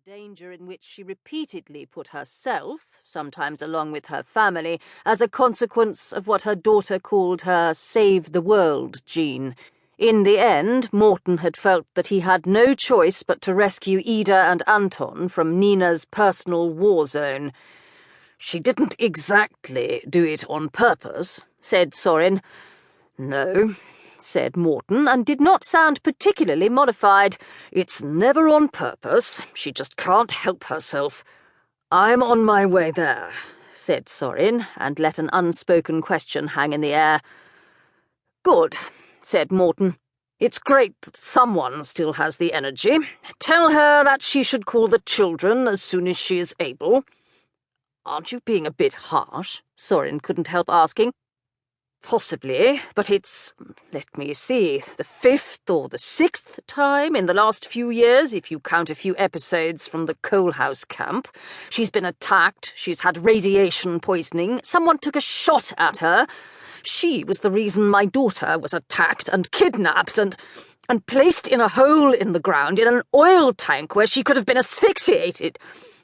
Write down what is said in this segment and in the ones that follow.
danger in which she repeatedly put herself, sometimes along with her family, as a consequence of what her daughter called her save-the-world gene. In the end, Morton had felt that he had no choice but to rescue Ida and Anton from Nina's personal war zone. "She didn't exactly do it on purpose," said Sorin. "No," said Morton, and did not sound particularly mollified. "It's never on purpose. She just can't help herself." "I'm on my way there," said Sorin, and let an unspoken question hang in the air. "Good," said Morton. "It's great that someone still has the energy. Tell her that she should call the children as soon as she is able." "Aren't you being a bit harsh?" Sorin couldn't help asking. "Possibly, but it's, let me see, the 5th or the 6th time in the last few years, if you count a few episodes from the coalhouse camp. She's been attacked, she's had radiation poisoning, someone took a shot at her. She was the reason my daughter was attacked and kidnapped and placed in a hole in the ground in an oil tank where she could have been asphyxiated."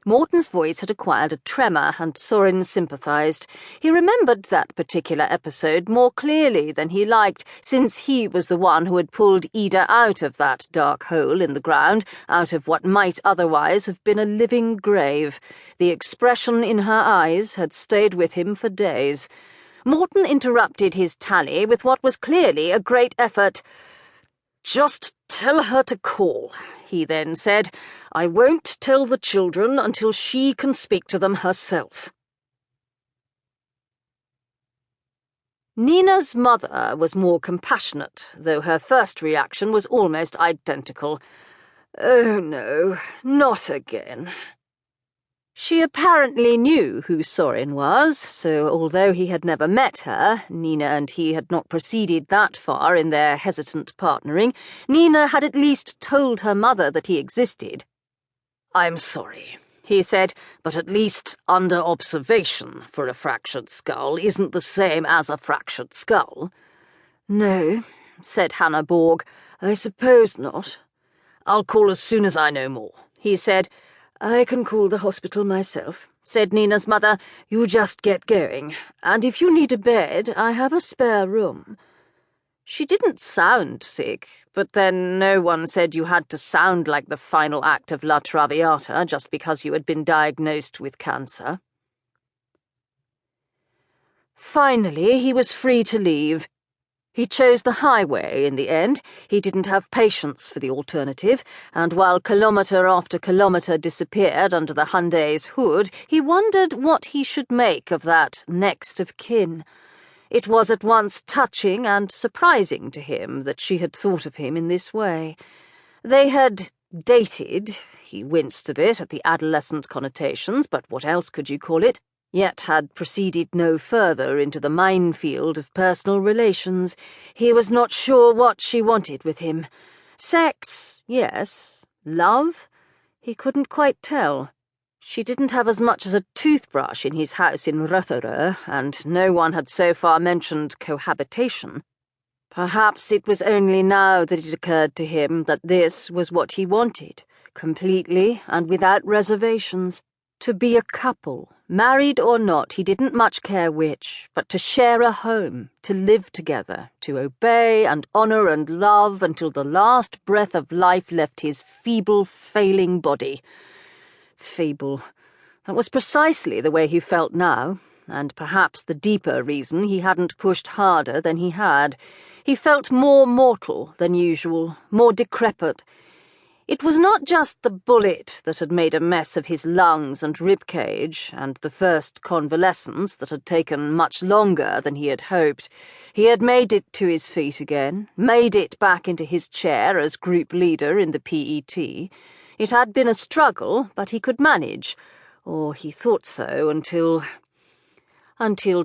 Morton's voice had acquired a tremor, and Sorin sympathized. He remembered that particular episode more clearly than he liked, since he was the one who had pulled Ida out of that dark hole in the ground, out of what might otherwise have been a living grave. The expression in her eyes had stayed with him for days. Morton interrupted his tally with what was clearly a great effort. "Just tell her to call," he then said. "I won't tell the children until she can speak to them herself." Nina's mother was more compassionate, though her first reaction was almost identical. "Oh no, not again." She apparently knew who Sorin was, so although he had never met her, Nina and he had not proceeded that far in their hesitant partnering, Nina had at least told her mother that he existed. "I'm sorry," he said, "but at least under observation for a fractured skull isn't the same as a fractured skull." "No," said Hannah Borg, "I suppose not." "I'll call as soon as I know more," he said. "I can call the hospital myself," said Nina's mother. "You just get going, and if you need a bed, I have a spare room." She didn't sound sick, but then no one said you had to sound like the final act of La Traviata just because you had been diagnosed with cancer. Finally, he was free to leave. He chose the highway in the end. He didn't have patience for the alternative, and while kilometre after kilometre disappeared under the Hyundai's hood, he wondered what he should make of that next of kin. It was at once touching and surprising to him that she had thought of him in this way. They had dated. He winced a bit at the adolescent connotations, but what else could you call it? Yet had proceeded no further into the minefield of personal relations. He was not sure what she wanted with him. Sex, yes. Love? He couldn't quite tell. She didn't have as much as a toothbrush in his house in Rotherham, and no one had so far mentioned cohabitation. Perhaps it was only now that it occurred to him that this was what he wanted, completely and without reservations. To be a couple, married or not, he didn't much care which, but to share a home, to live together, to obey and honour and love until the last breath of life left his feeble, failing body. Feeble. That was precisely the way he felt now, and perhaps the deeper reason he hadn't pushed harder than he had. He felt more mortal than usual, more decrepit. It was not just the bullet that had made a mess of his lungs and ribcage, and the first convalescence that had taken much longer than he had hoped. He had made it to his feet again, made it back into his chair as group leader in the PET. It had been a struggle, but he could manage, or he thought so until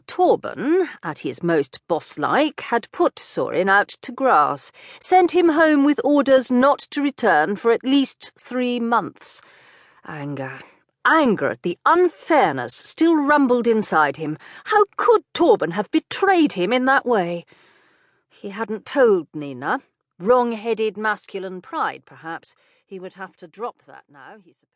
Torben, at his most boss-like, had put Sorin out to grass, sent him home with orders not to return for at least 3 months. Anger at the unfairness still rumbled inside him. How could Torben have betrayed him in that way? He hadn't told Nina. Wrong-headed masculine pride, perhaps. He would have to drop that now, he supposed.